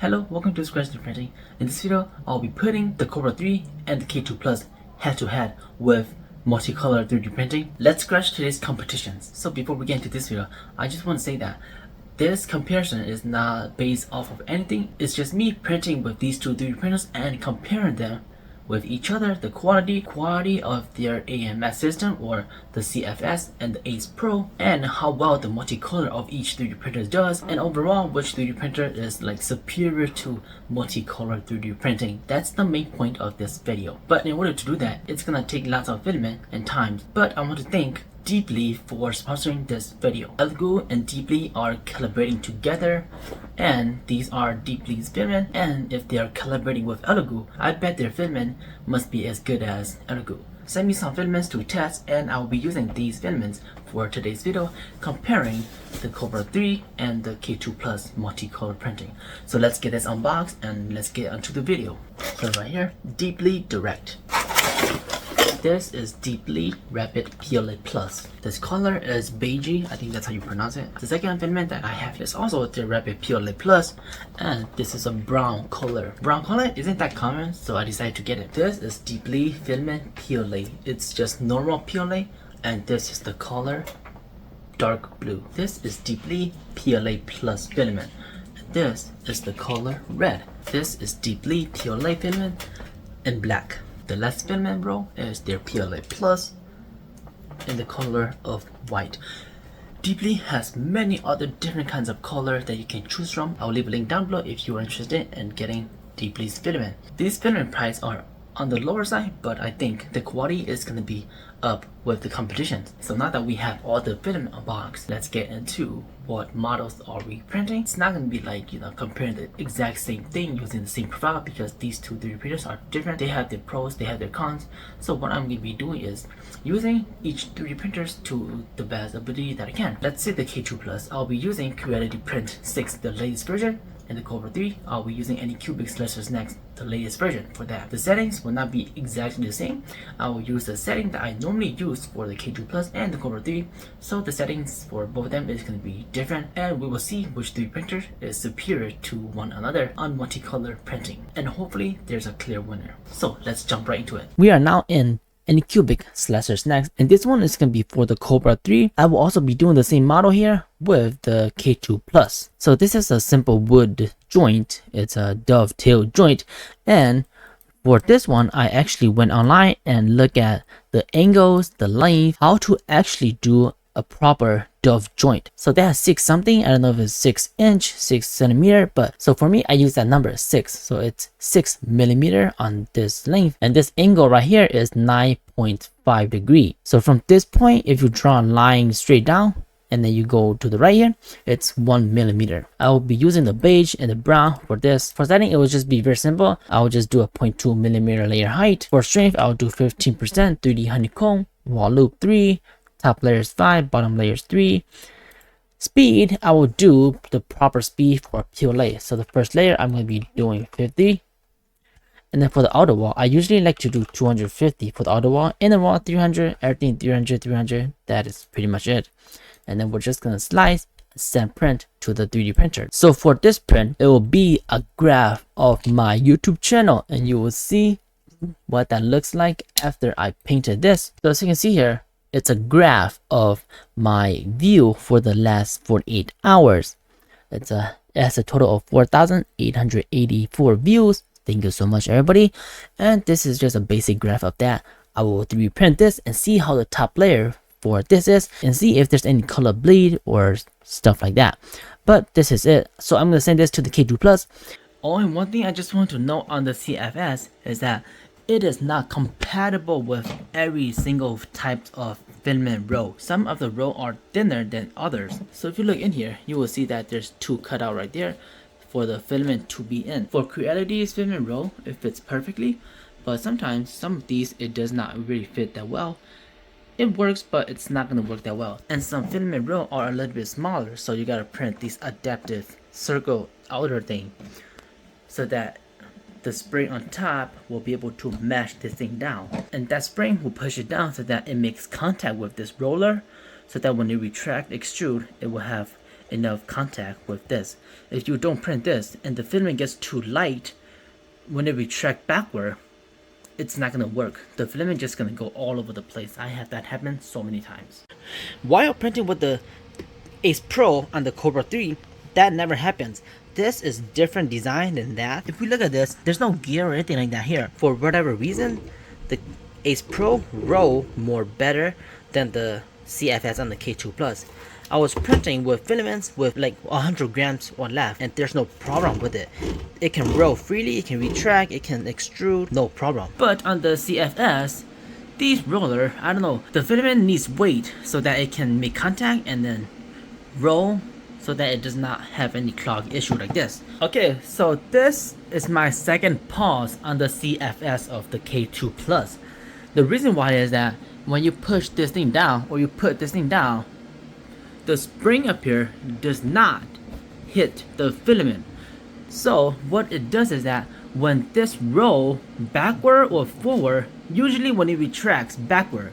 Hello, welcome to Scratch 3D Printing. In this video, I'll be putting the Kobra 3 and the K2 Plus head to head with multicolor 3D printing. Let's scratch today's competitions. So before we get into this video, I just want to say that this comparison is not based off of anything. It's just me printing with these two 3D printers and comparing them with each other, the quality of their AMS system or the CFS and the Ace Pro, and how well the multicolor of each 3D printer does, and overall which 3D printer is like superior to multicolor 3D printing. That's the main point of this video. But in order to do that, it's gonna take lots of filament and time. But I want to thank Deeplee for sponsoring this video. Goku and Deeplee are collaborating together, and these are Deeplee's filament, and if they are collaborating with Goku, I bet their filament must be as good as Goku. Send me some filaments to test, and I'll be using these filaments for today's video, comparing the Kobra 3 and the K2 Plus multicolor printing. So let's get this unboxed and let's get onto the video. So right here, Deeplee Direct. This is Deeplee Rapid PLA Plus. This color is beigey, I think that's how you pronounce it. The second filament that I have is also the Rapid PLA Plus, and this is a brown color. Brown color isn't that common, so I decided to get it. This is Deeplee Filament PLA. It's just normal PLA, and this is the color dark blue. This is Deeplee PLA Plus filament. And this is the color red. This is Deeplee PLA filament in black. The last filament row is their PLA Plus in the color of white. Deeplee has many other different kinds of color that you can choose from. I'll leave a link down below if you are interested in getting Deeplee's filament. These filament prices are on the lower side, but I think the quality is going to be up with the competition. So now that we have all the filament unboxed, let's get into what models are we printing. It's not going to be like, comparing the exact same thing using the same profile, because these two 3D printers are different. They have their pros, they have their cons. So what I'm going to be doing is using each 3D printers to the best ability that I can. Let's say the K2 Plus, I'll be using Creality Print 6, the latest version. And the Kobra 3, I'll be using any cubic slicers next, the latest version for that. The settings will not be exactly the same. I will use the setting that I normally use for the K2 Plus and the Kobra 3. So the settings for both of them is going to be different, and we will see which 3D printer is superior to one another on multicolor printing. And hopefully there's a clear winner. So let's jump right into it. We are now in any cubic slicers next, and this one is going to be for the Kobra 3. I will also be doing the same model here with the K2 Plus. So this is a simple wood joint. It's a dovetail joint, and for this one I actually went online and looked at the angles, the length, how to actually do a proper dove joint. So they have 6 something, I don't know if it's 6 inch, 6 centimeter, but so for me I use that number 6, so it's 6 millimeter on this length, and this angle right here is 9.5 degree. So from this point, if you draw a line straight down and then you go to the right here, it's 1 millimeter. I will be using the beige and the brown for this. For setting, it will just be very simple. I will just do a 0.2 millimeter layer height. For strength, I'll do 15% 3D honeycomb, wall loop 3, top layer is 5, bottom layer is 3. Speed, I will do the proper speed for PLA. So the first layer, I'm going to be doing 50. And then for the outer wall, I usually like to do 250 for the outer wall. Inner wall, 300, everything 300, 300. That is pretty much it. And then we're just going to slice and send print to the 3D printer. So for this print, it will be a graph of my YouTube channel, and you will see what that looks like after I painted this. So as you can see here, it's a graph of my view for the last 48 hours. It has a total of 4,884 views. Thank you so much, everybody. And this is just a basic graph of that. I will 3D print this and see how the top layer for this is, and see if there's any color bleed or stuff like that. But this is it. So I'm going to send this to the K2 Plus. Only one thing I just want to note on the CFS is that it is not compatible with every single type of filament row. Some of the row are thinner than others. So if you look in here, you will see that there's 2 cut out right there for the filament to be in. For Creality's filament row, it fits perfectly, but sometimes some of these it does not really fit that well. It works, but it's not going to work that well. And some filament row are a little bit smaller, so you gotta print this adaptive circle outer thing so that the spring on top will be able to mash this thing down, and that spring will push it down so that it makes contact with this roller, so that when you retract, extrude, it will have enough contact with this. If you don't print this and the filament gets too light, when it retract backward, it's not gonna work. The filament just gonna go all over the place. I had that happen so many times. While printing with the Ace Pro on the Kobra 3, that never happens. This is different design than that. If we look at this, there's no gear or anything like that here. For whatever reason, the Ace Pro roll more better than the CFS on the K2 Plus. I was printing with filaments with like 100 grams or less, and there's no problem with it. It can roll freely, it can retract, it can extrude, no problem. But on the CFS, these roller, I don't know, the filament needs weight so that it can make contact and then roll so that it does not have any clog issue like this. Okay, so this is my second pause on the CFS of the K2 Plus. The reason why is that when you push this thing down or you put this thing down, the spring up here does not hit the filament. So what it does is that when this roll backward or forward, usually when it retracts backward,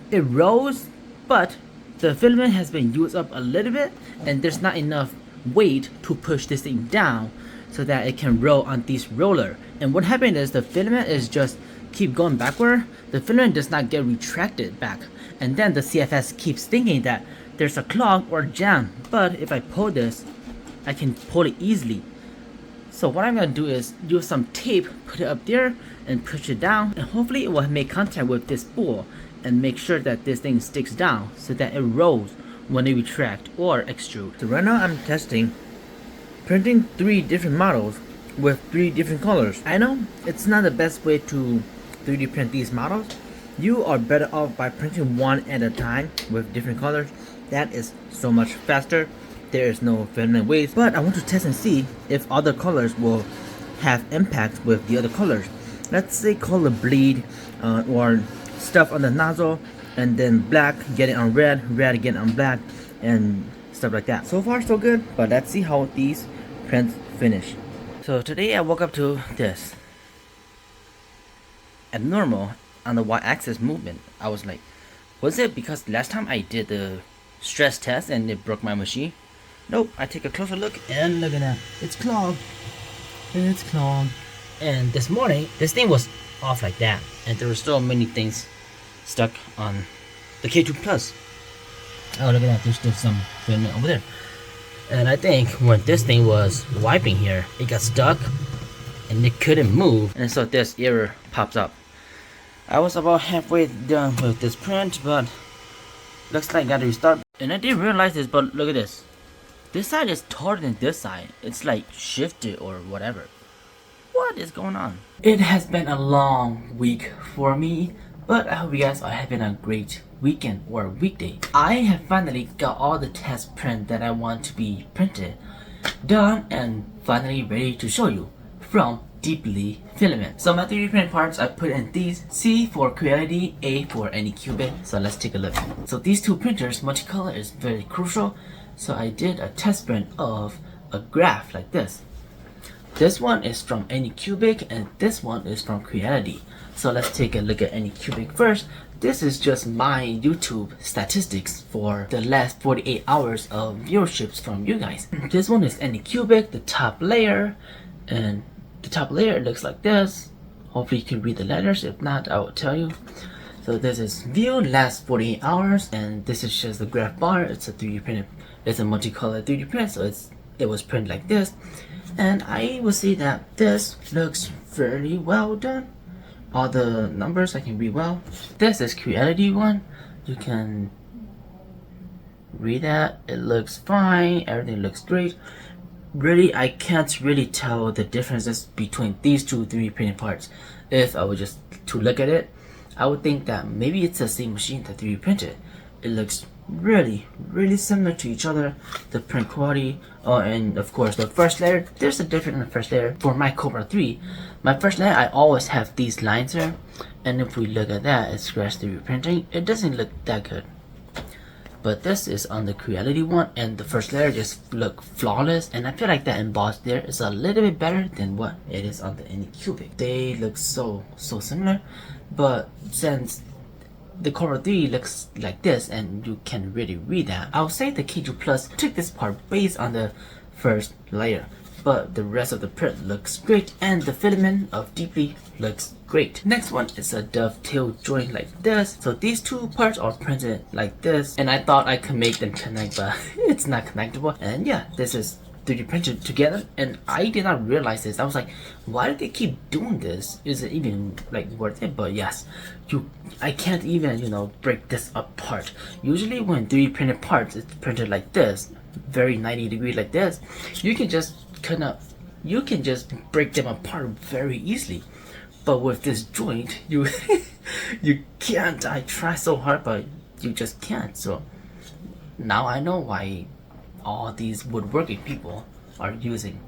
it rolls, but the filament has been used up a little bit and there's not enough weight to push this thing down so that it can roll on this roller. And what happened is the filament is just keep going backward, the filament does not get retracted back, and then the CFS keeps thinking that there's a clog or jam. But if I pull this, I can pull it easily. So what I'm gonna do is use some tape, put it up there and push it down, and hopefully it will make contact with this spool and make sure that this thing sticks down so that it rolls when it retract or extrude. So right now I'm testing printing 3 different models with 3 different colors. I know it's not the best way to 3D print these models. You are better off by printing one at a time with different colors. That is so much faster. There is no filament waste. But I want to test and see if other colors will have impact with the other colors. Let's say color bleed or stuff on the nozzle, and then black get it on red, red get it on black, and stuff like that. So far so good, but let's see how these prints finish. So today I woke up to this abnormal on the y-axis movement. I was like, was it because last time I did the stress test and it broke my machine? Nope. I take a closer look and look at that, it's clogged. It's clogged. And this morning this thing was off like that, and there were still many things stuck on the K2 Plus. Oh, look at that, there's still some filament over there. And I think when this thing was wiping here, it got stuck and it couldn't move, and so this error pops up. I was about halfway done with this print, but looks like I gotta restart. And I didn't realize this, but look at this. This side is taller than this side. It's like shifted or whatever. What is going on? It has been a long week for me, but I hope you guys are having a great weekend or weekday. I have finally got all the test print that I want to be printed done and finally ready to show you from Deeplee Filament. So my 3D print parts, I put in these: C for creality, A for any cubic. So let's take a look. So these 2 printers, multicolor is very crucial. So I did a test print of a graph like this. This one is from Anycubic and this one is from Creality. So let's take a look at Anycubic first. This is just my YouTube statistics for the last 48 hours of viewerships from you guys. This one is Anycubic, the top layer, and the top layer looks like this. Hopefully you can read the letters, if not I will tell you. So this is view last 48 hours, and this is just the graph bar. It's a 3D printed, it's a multicolor 3D print, so it was printed like this. And I will say that this looks fairly well done. All the numbers I can read well. This is Creality one. You can read that. It looks fine. Everything looks great. Really, I can't really tell the differences between these 2 3D printed parts. If I were just to look at it, I would think that maybe it's the same machine that 3D printed. It looks really similar to each other. The print quality, and of course the first layer, there's a difference in the first layer. For my Kobra 3, my first layer, I always have these lines here, and if we look at that, it's scratch 3D printing. It doesn't look that good. But this is on the Creality one, and the first layer just look flawless, and I feel like that embossed there is a little bit better than what it is on the Anycubic. They look so similar, but since the Kobra 3 looks like this, and you can really read that. I would say the K2 Plus took this part based on the first layer, but the rest of the print looks great, and the filament of Deeplee looks great. Next one is a dovetail joint like this. So these two parts are printed like this, and I thought I could make them connect, but it's not connectable. And yeah, this is 3D printed together, and I did not realize this. I was like, why do they keep doing this? Is it even like worth it? But yes, I can't even, you know, break this apart. Usually when 3D printed parts, it's printed like this, very 90 degrees like this. You can just break them apart very easily. But with this joint, you can't. I try so hard, but you just can't. So now I know why all these woodworking people are using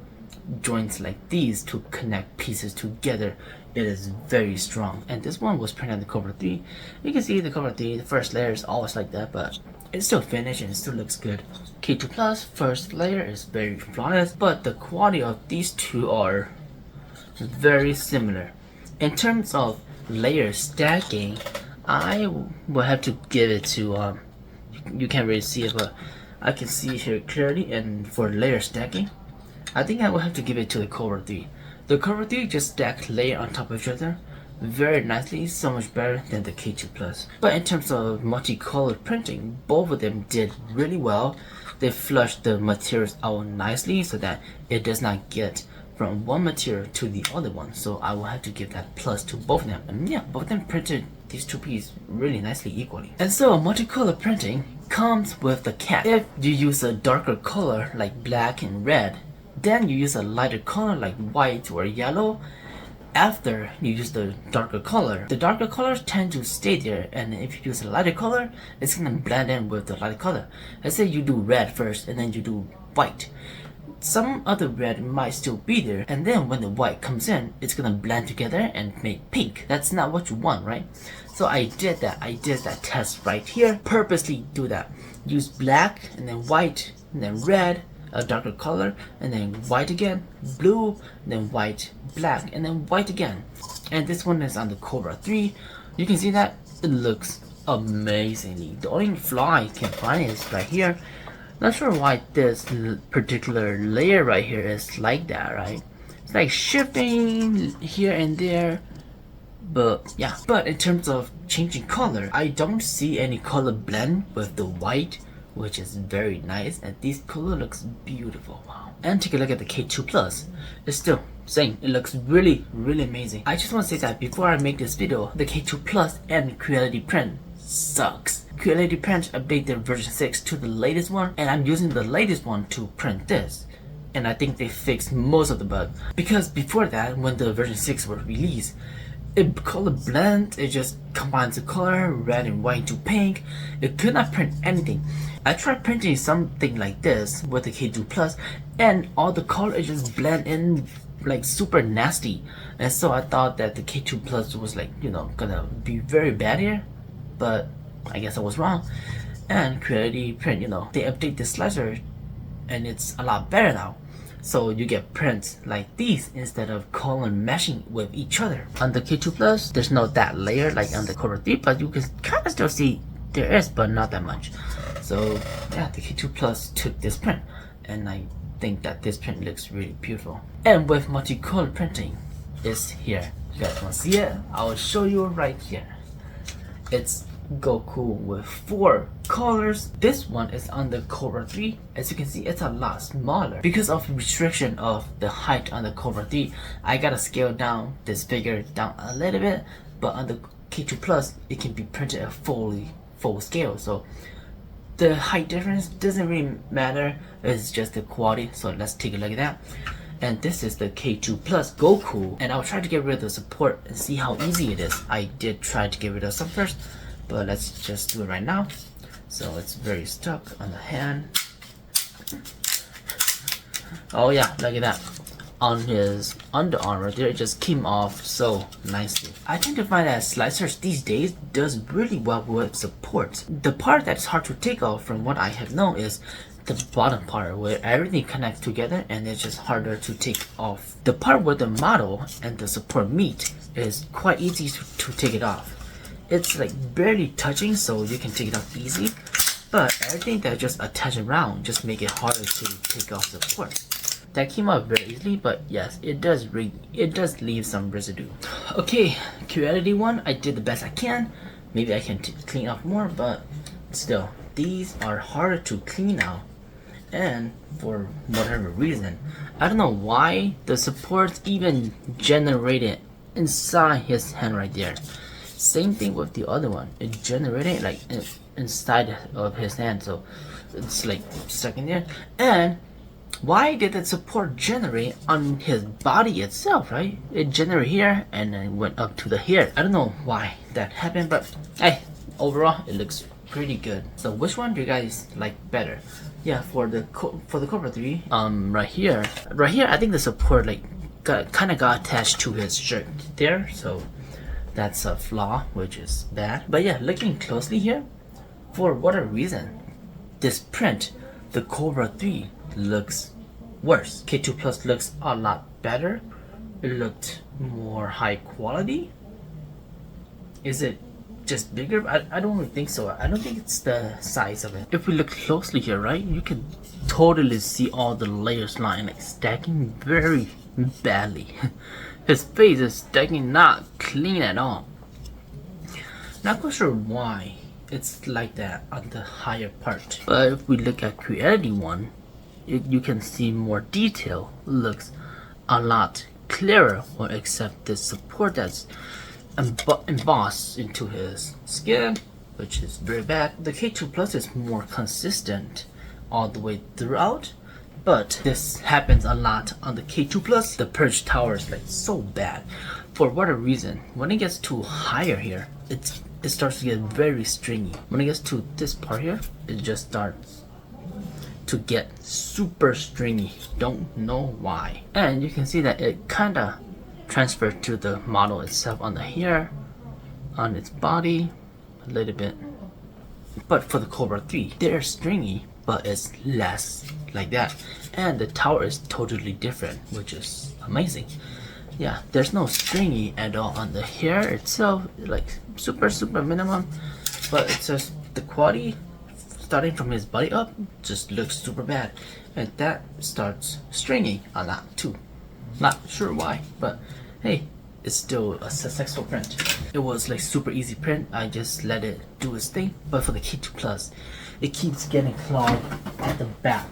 joints like these to connect pieces together. It is very strong, and this one was printed on the Kobra 3. You can see the Kobra 3, the first layer is always like that, but it's still finished and it still looks good. K2 Plus first layer is very flawless, but the quality of these two are very similar. In terms of layer stacking, I will have to give it to you can't really see it, but I can see it here clearly. And for layer stacking, I think I will have to give it to the Kobra 3. The Kobra 3 just stacked layer on top of each other very nicely, so much better than the K2 Plus. But in terms of multicolored printing, both of them did really well. They flushed the materials out nicely so that it does not get from one material to the other one. So I will have to give that plus to both of them. And yeah, both of them printed these two pieces really nicely equally. And so multicolor printing comes with the catch. If you use a darker color like black and red, then you use a lighter color like white or yellow. After you use the darker colors tend to stay there, and if you use a lighter color, it's gonna blend in with the lighter color. Let's say you do red first and then you do white. Some other red might still be there, and then when the white comes in, it's gonna blend together and make pink. That's not what you want, right? So I did that test right here. Purposely do that. Use black and then white and then red, a darker color, and then white again, blue, and then white, black, and then white again. And this one is on the Kobra 3. You can see that it looks amazingly. The only flaw I can find is right here. Not sure why this particular layer right here is like that, right? It's like shifting here and there, but yeah. But in terms of changing color, I don't see any color blend with the white, which is very nice, and this color looks beautiful. Wow. And take a look at the K2 Plus. It's still same. It looks really amazing. I just want to say that before I make this video, the K2 Plus and creality print sucks. Creality print updated version 6 to the latest one, and I'm using the latest one to print this. And I think they fixed most of the bugs, because before that, when the version 6 was released, it color blend, it just combines the color red and white to pink. It could not print anything. I tried printing something like this with the K2 Plus, and all the color just blend in like super nasty. And so I thought that the K2 Plus was like, you know, gonna be very bad here, but I guess I was wrong. And creality print, you know, they update the slicer and it's a lot better now. So you get prints like these instead of color meshing with each other. On the K2 Plus, there's no that layer like on the Kobra 3, but you can kind of still see there is, but not that much. So yeah, the K2 Plus took this print, and I think that this print looks really beautiful. And with multicolor printing, it's here. You guys want to see it? I will show you right here. It's Goku with 4 colors. This one is on the Kobra 3. As you can see, it's a lot smaller. Because of restriction of the height on the Kobra 3, I gotta scale down this figure down a little bit, but on the K2 Plus, it can be printed at full scale. So the height difference doesn't really matter, it's just the quality. So let's take a look at that. And this is the K2 Plus Goku, and I'll try to get rid of the support and see how easy it is. I did try to get rid of some first, but let's just do it right now. So it's very stuck on the hand. Oh yeah, look at that. On his underarm right there, it just came off so nicely. I tend to find that slicers these days does really well with supports. The part that's hard to take off, from what I have known, is the bottom part where everything connects together and it's just harder to take off. The part where the model and the support meet is quite easy to take it off. it's like barely touching, so you can take it off easy. But everything that just attach around just make it harder to take off the support. That came out very easily, but yes, it does leave some residue. Okay, creality one, I did the best I can. Maybe I can clean up more, but still, these are harder to clean out. And for whatever reason, I don't know why the supports even generated inside his hand right there. Same thing with the other one. It generated like inside of his hand, so it's like stuck in there. And why did the support generate on his body itself, right? It generated here and then went up to the here. I don't know why that happened, but hey, overall it looks pretty good. So which one do you guys like better? Yeah, for the Kobra 3, right here, I think the support like kind of got attached to his shirt there, so that's a flaw, which is bad. But yeah, looking closely here, for whatever reason, this print, the Kobra 3 looks worse. K2 Plus looks a lot better. It looked more high quality. Is it just bigger? I don't really think so. I don't think it's the size of it. If we look closely here, right, you can totally see all the layers lying like stacking very badly. His face is stacking not clean at all. Not quite sure why it's like that on the higher part. But if we look at creality one, you can see more detail. Looks a lot clearer, or except the support that's embossed into his skin, which is very bad. The K2 Plus is more consistent all the way throughout, but this happens a lot on the K2 Plus. The purge tower is like so bad. For whatever reason, when it gets too higher here, it starts to get very stringy. When it gets to this part here, it just starts to get super stringy. Don't know why. And you can see that it kinda transferred to the model itself on the hair, on its body, a little bit. But for the Kobra 3, they're stringy, but it's less like that. And the tower is totally different, which is amazing. Yeah, there's no stringy at all on the hair itself, like super minimum, but it's just the quality starting from his body up just looks super bad, and that starts stringy a lot too. Not sure why, but hey, it's still a successful print. It was like super easy print. I just let it do its thing. But for the K2 Plus, it keeps getting clogged at the back.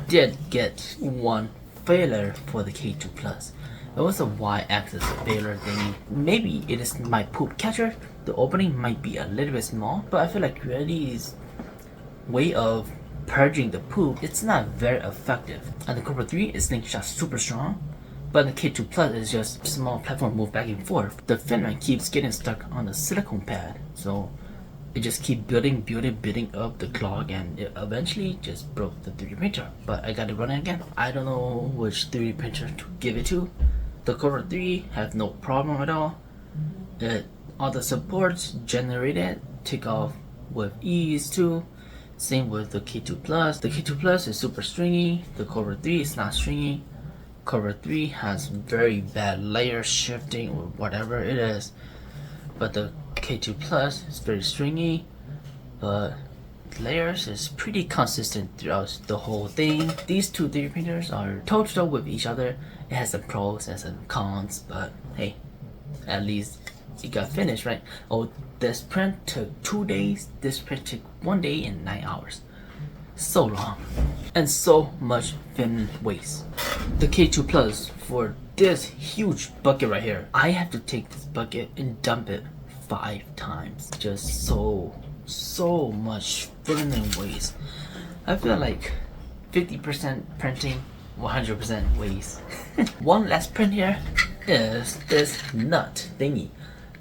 Did get one failure for the K2 Plus. It was a Y-axis failure thingy. Maybe it is my poop catcher. The opening might be a little bit small, but I feel like Creality's way of purging the poop, it's not very effective. And the Kobra 3 is slingshot super strong, but the K2 Plus is just small platform move back and forth. The filament keeps getting stuck on the silicone pad, so it just keep building up the clog, and it eventually just broke the 3D printer. But I got it running again. I don't know which 3D printer to give it to. The Kobra 3 has no problem at all. All the supports generated take off with ease too. Same with the K2 Plus. The K2 Plus is super stringy. The Kobra 3 is not stringy. Kobra 3 has very bad layer shifting or whatever it is. But the K2 Plus is very stringy. But layers is pretty consistent throughout the whole thing. These two 3D printers are toe-to-toe with each other. It has some pros and some cons, but hey, at least it got finished, right? Oh, this print took 2 days. This print took 1 day and 9 hours. So long. And so much film waste. The K2 Plus, for this huge bucket right here, I have to take this bucket and dump it 5 times. Just so much filament waste. I feel like 50% printing, 100% waste. One last print here is this nut thingy.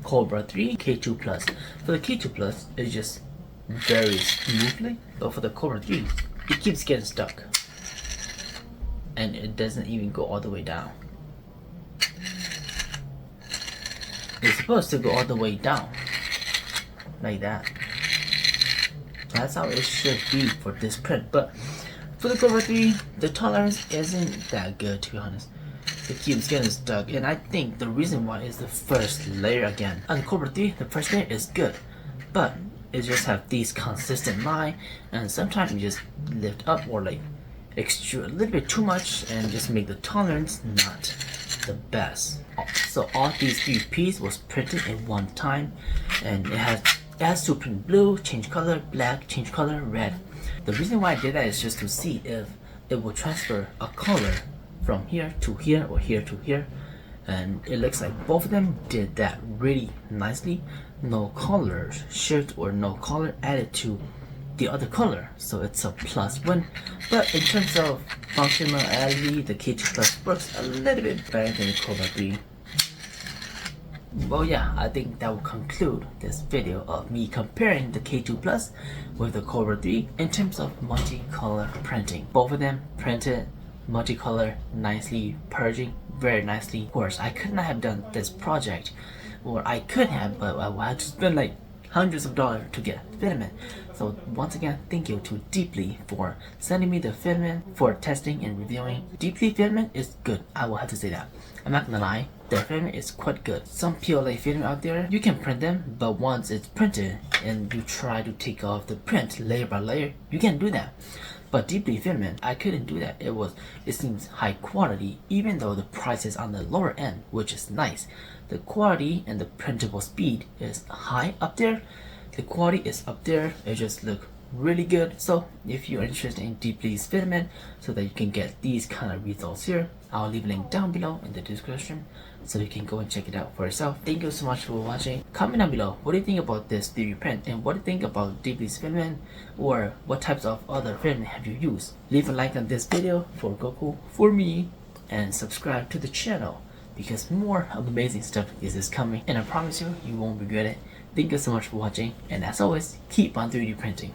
Kobra 3 K2 Plus. For the K2 Plus, it's just very smoothly, but for the Kobra 3, it keeps getting stuck. And it doesn't even go all the way down. It's supposed to go all the way down. Like that. That's how it should be for this print. But for the Kobra 3, the tolerance isn't that good, to be honest. it keeps getting stuck, and I think the reason why is the first layer again. On the Kobra 3, the first layer is good, but it just have these consistent line, and sometimes you just lift up or like extrude a little bit too much and just make the tolerance not the best. So all these 3 pieces was printed in one time, and it has to print blue, change color, black, change color, red. The reason why I did that is just to see if it will transfer a color from here to here or here to here, and it looks like both of them did that really nicely. No color shift or no color added to the other color, so it's a plus one. But in terms of functionality, the K2 Plus works a little bit better than the Kobra 3. Well, yeah, I think that will conclude this video of me comparing the K2 Plus with the Kobra 3 in terms of multicolor printing. Both of them printed multicolor, nicely purging very nicely. Of course, I could not have done this project, or I could have, but I would have to spend like hundreds of dollars to get filament. So once again, thank you to Deeplee for sending me the filament for testing and reviewing. Deeplee filament is good, I will have to say that. I'm not gonna lie, their filament is quite good. Some PLA filament out there, you can print them, but once it's printed and you try to take off the print layer by layer, you can't do that. But Deeplee filament, I couldn't do that. It seems high quality, even though the price is on the lower end, which is nice. The quality and the printable speed is high up there. The quality is up there. It just look really good. So if you're interested in Deeplee's filament so that you can get these kind of results here, I'll leave a link down below in the description so you can go and check it out for yourself. Thank you so much for watching. Comment down below what do you think about this 3D print, and what do you think about Deeplee's filament, or what types of other filament have you used. Leave a like on this video for Goku, for me, and subscribe to the channel because more amazing stuff is coming, and I promise you, you won't regret it. Thank you so much for watching, and as always, keep on 3D printing.